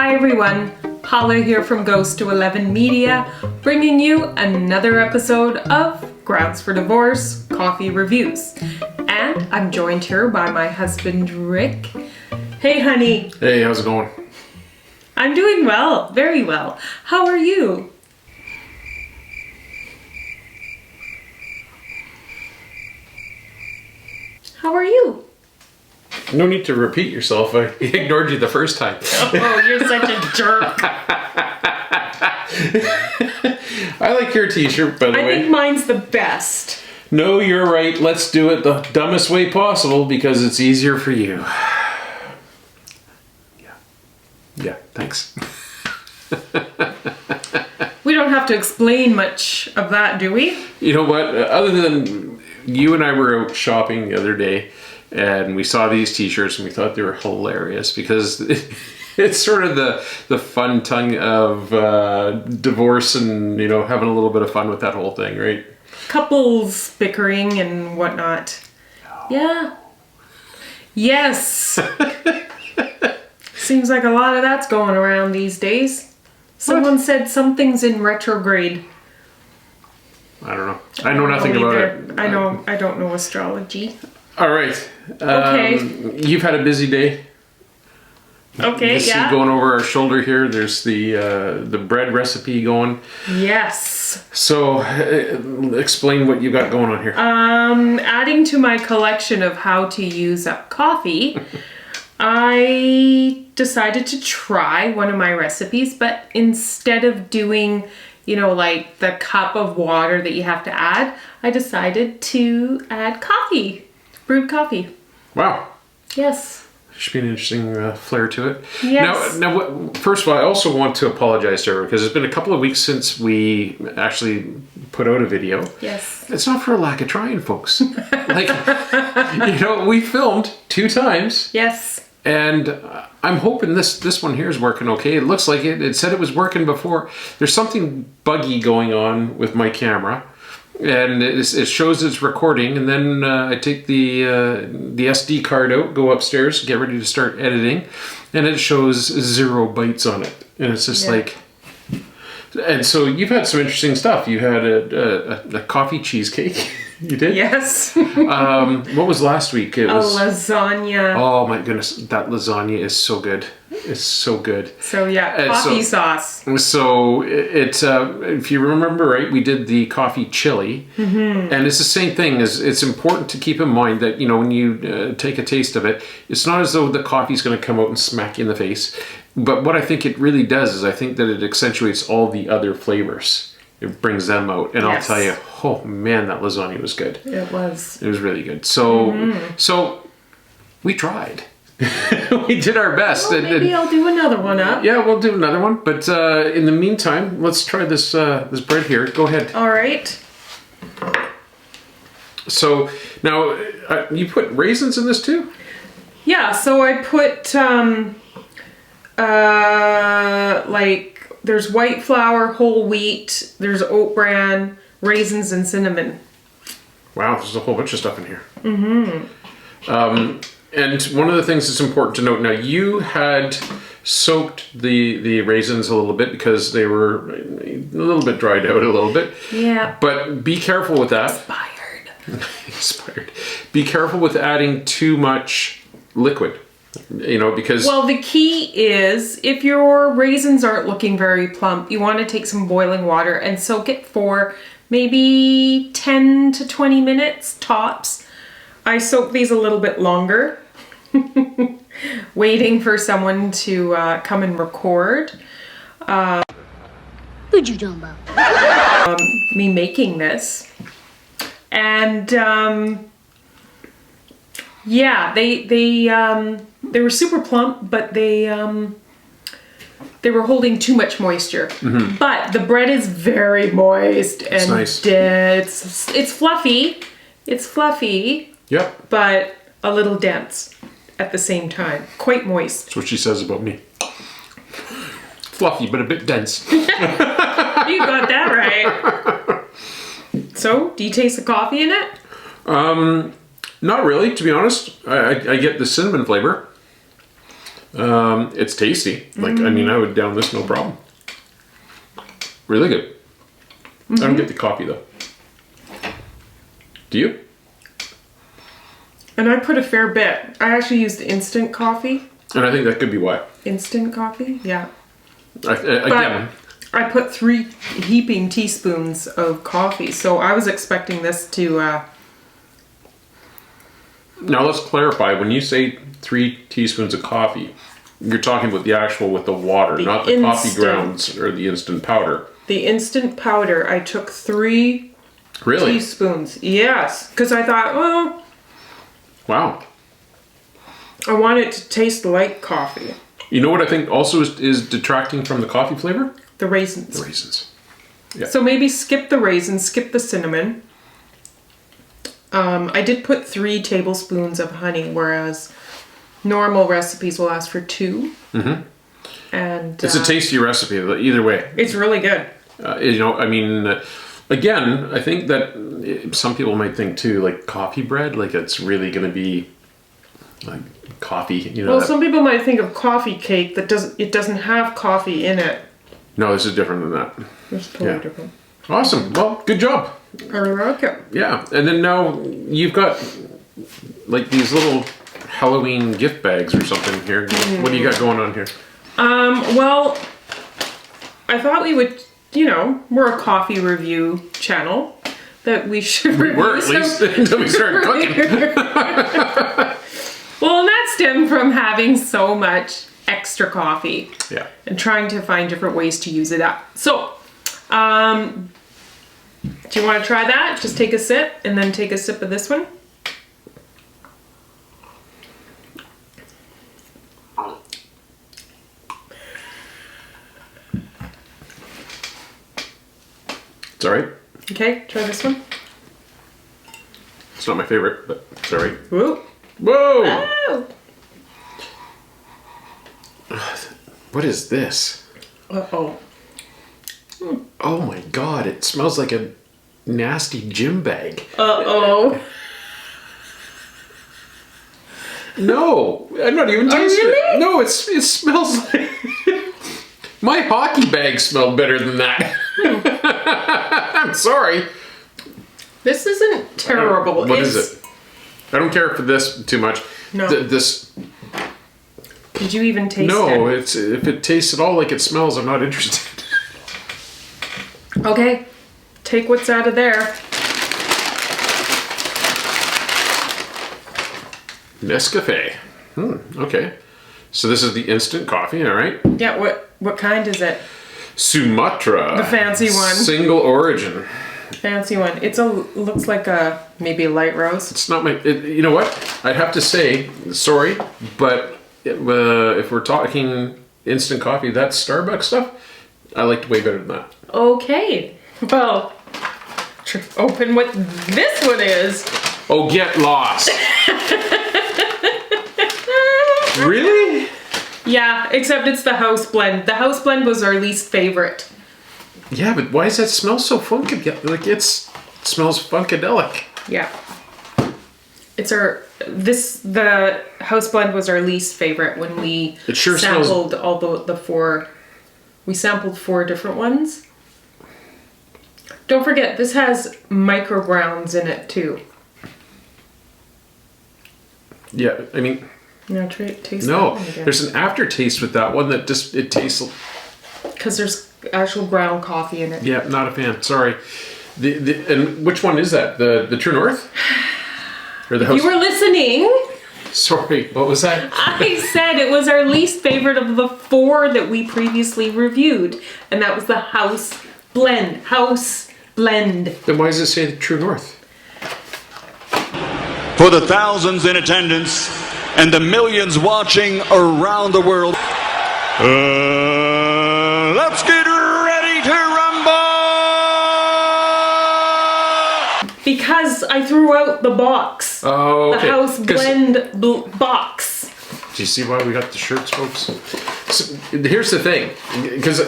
Hi everyone, Paula here from Ghost to 11 Media, bringing you another episode of Grounds for Divorce Coffee Reviews. And I'm joined here by my husband Rick. Hey honey. Hey, how's it going? I'm doing well, very well. How are you? How are you? No need to repeat yourself. I ignored you the first time. Oh, you're such a jerk. I like your t-shirt, by the I way. think mine's the best. No, you're right. Let's do it the dumbest way possible because it's easier for you. Yeah, thanks. We don't have to explain much of that, do we? You know what? Other than you and I were out shopping the other day and we saw these t-shirts and we thought they were hilarious because it's sort of the fun tongue of divorce and, you know, having a little bit of fun with that whole thing, right? Couples bickering and whatnot. No. Yeah. Yes. Seems like a lot of that's going around these days. Someone said something's in retrograde. I don't know. I know nothing about it. I don't know astrology. All right. Okay. You've had a busy day. Okay, you see yeah. going over our shoulder here, there's the bread recipe going. Yes. So, explain what you got going on here. Adding to my collection of how to use up coffee, I decided to try one of my recipes, but instead of doing, you know, like the cup of water that you have to add, I decided to add coffee, brewed coffee. Wow. Yes. Should be an interesting flair to it. Yes. Now, first of all, I also want to apologize to her because it's been a couple of weeks since we actually put out a video. Yes. It's not for a lack of trying, folks. Like, you know, we filmed 2 times. Yes. And I'm hoping this one here is working okay. It looks like it. It said it was working before. There's something buggy going on with my camera. And it shows it's recording. And then I take the SD card out, go upstairs, get ready to start editing. And it shows 0 bytes on it. And it's just like... And so you've had some interesting stuff. You had a coffee cheesecake. You did? Yes. What was last week? It was lasagna. Oh my goodness, that lasagna is so good. It's so good. So yeah, coffee sauce. So it's if you remember right, we did the coffee chili, and it's the same thing. It's important to keep in mind that, you know, when you take a taste of it, it's not as though the coffee's going to come out and smack you in the face. But what I think it really does is I think that it accentuates all the other flavors. It brings them out, and Yes. I'll tell you, oh man, that lasagna was good. It was. It was really good. So we tried. We did our best. Well, maybe I'll do another one up. Yeah, we'll do another one. But in the meantime, let's try this this bread here. Go ahead. All right. So now you put raisins in this too? Yeah. So I put like there's white flour, whole wheat. There's oat bran, raisins, and cinnamon. Wow, there's a whole bunch of stuff in here. And one of the things that's important to note, now you had soaked the raisins a little bit because they were a little bit dried out a little bit. Yeah. But be careful with that. Inspired. Be careful with adding too much liquid, you know, because... Well, the key is if your raisins aren't looking very plump, you want to take some boiling water and soak it for maybe 10 to 20 minutes tops. I soak these a little bit longer, waiting for someone to come and record. Who'd you talking about? Me making this. And yeah, they were super plump, but they were holding too much moisture. But the bread is very moist and it's nice. It's fluffy. It's fluffy. Yep. But a little dense at the same time. Quite moist. That's what she says about me. Fluffy, but a bit dense. You got that right. So, do you taste the coffee in it? Not really, to be honest. I get the cinnamon flavor. It's tasty. Like, I mean, I would down this no problem. Really good. I don't get the coffee though. Do you? And I put a fair bit. I actually used instant coffee. And I think that could be why. Instant coffee? Yeah. Again, I put 3 heaping teaspoons of coffee, so I was expecting this to... now let's clarify. When you say 3 teaspoons of coffee, you're talking about the actual with the water, not the coffee grounds or the instant powder. The instant powder, I took 3 Really? teaspoons. Yes, because I thought, well, Wow. I want it to taste like coffee. You know what I think also is detracting from the coffee flavor? The raisins. The raisins. Yeah. So maybe skip the raisins, skip the cinnamon. I did put 3 tablespoons of honey, whereas normal recipes will ask for 2. Mm-hmm. And It's a tasty recipe, either way. it's really good. You know, I mean, again, I think that some people might think too, like coffee bread, like it's really going to be like coffee. You know. Well, some people might think of coffee cake that doesn't have coffee in it. No, this is different than that. It's totally Yeah. different. Awesome. Well, good job. I really like it. Yeah, and then now you've got like these little Halloween gift bags or something here. What do you got going on here? Well, I thought we would, you know, we're a coffee review channel, that we should We were at least until we started cooking. Well, and that stemmed from having so much extra coffee Yeah. and trying to find different ways to use it up. So, do you want to try that? Just take a sip and then take a sip of this one. It's all right. Okay, try this one. It's not my favorite, but it's all right. Whoa. Whoa! Oh. What is this? Uh-oh. Oh my god, it smells like a nasty gym bag. Uh-oh. No, I'm not even tasting really? it. No, it smells like... My hockey bag smelled better than that. I'm sorry. This isn't terrible. What is it? I don't care for this too much. No. This... Did you even taste it? No, if it tastes at all like it smells, I'm not interested. Okay, take what's out of there. Nescafe. Okay. So this is the instant coffee, all right? Yeah, what kind is it? Sumatra. The fancy one. Single origin. Fancy one. Looks like maybe a light roast. It's not my... you know what? I'd have to say, sorry, but if we're talking instant coffee, that Starbucks stuff, I liked way better than that. Okay. Well, open what this one is. Oh, get lost. Really? Yeah, except it's the house blend. The house blend was our least favorite. Yeah, but why does that smell so funky? Like it smells funkadelic. Yeah. The house blend was our least favorite when we It sure sampled all the 4. We sampled 4 different ones. Don't forget, this has micro grounds in it too. Yeah, I mean, Now taste that no, one again. there's an aftertaste with that one that just, it tastes, Because there's actual ground coffee in it. yeah, not a fan, sorry. And which one is that? The True North? Or the house? You were listening. Sorry, what was that? I said it was our least favorite of the 4 that we previously reviewed. And that was the house blend. House blend. Then why does it say the True North? For the thousands in attendance and the millions watching around the world, let's get ready to rumble! Because I threw out the box. Oh, okay. The house blend box. Do you see why we got the shirts, folks? So, here's the thing, because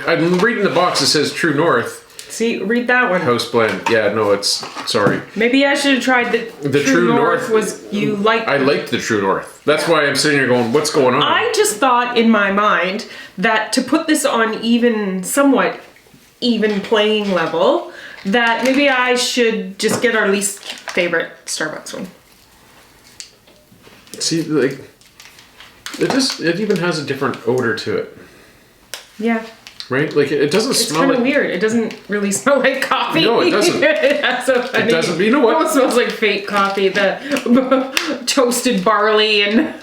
I'm reading the box that says True North. See, read that one. House blend. Yeah, no, it's sorry. Maybe I should have tried the True North. Was you like? I liked the True North. That's why I'm sitting here going, "What's going on?" I just thought in my mind that to put this on somewhat even playing level, that maybe I should just get our least favorite Starbucks one. See, like, it even has a different odor to it. Yeah. Right? Like, it doesn't It's smell kind like... of weird. It doesn't really smell like coffee. No, it doesn't. That's so funny. It doesn't. But you know what? It almost smells like fake coffee. The toasted barley and...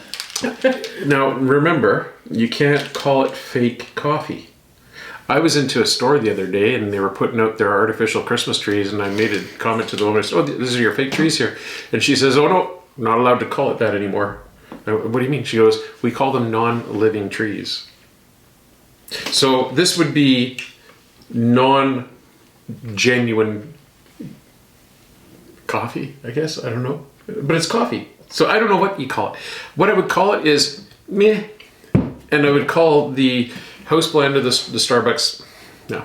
Now, remember, you can't call it fake coffee. I was into a store the other day and they were putting out their artificial Christmas trees, and I made a comment to the woman, I said, "Oh, these are your fake trees here." And she says, "Oh no, I'm not allowed to call it that anymore." What do you mean? She goes, "We call them non-living trees." So this would be non-genuine coffee, I guess. I don't know. But it's coffee. So I don't know what you call it. What I would call it is meh. And I would call the house blend of the Starbucks, no.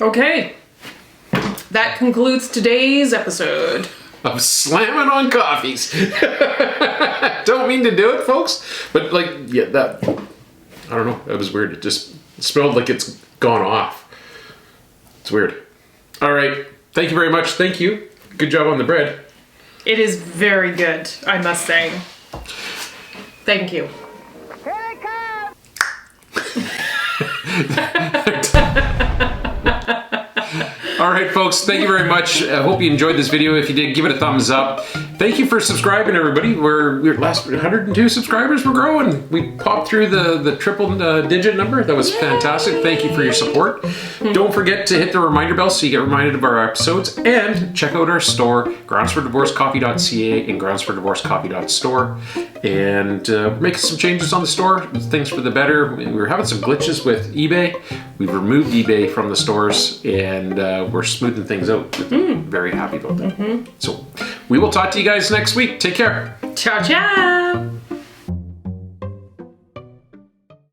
Okay. That concludes today's episode. Of slamming on coffees. Don't mean to do it, folks. But like, yeah, that, I don't know. That was weird. It just smelled like it's gone off. It's weird. All right. Thank you very much. Thank you. Good job on the bread. It is very good, I must say. Thank you. All right, folks, thank you very much. I hope you enjoyed this video. If you did, give it a thumbs up. Thank you for subscribing, everybody. We're last 102 subscribers. We're growing. We popped through the triple digit number. That was fantastic. Thank you for your support. Don't forget to hit the reminder bell so you get reminded of our episodes, and check out our store, groundsfordivorcecoffee.ca and groundsfordivorcecoffee.store. And we're making some changes on the store, things for the better. We were having some glitches with eBay. We've removed eBay from the stores, and we're smoothing things out. Very happy about that. So we will talk to you guys next week. Take care. Ciao, ciao.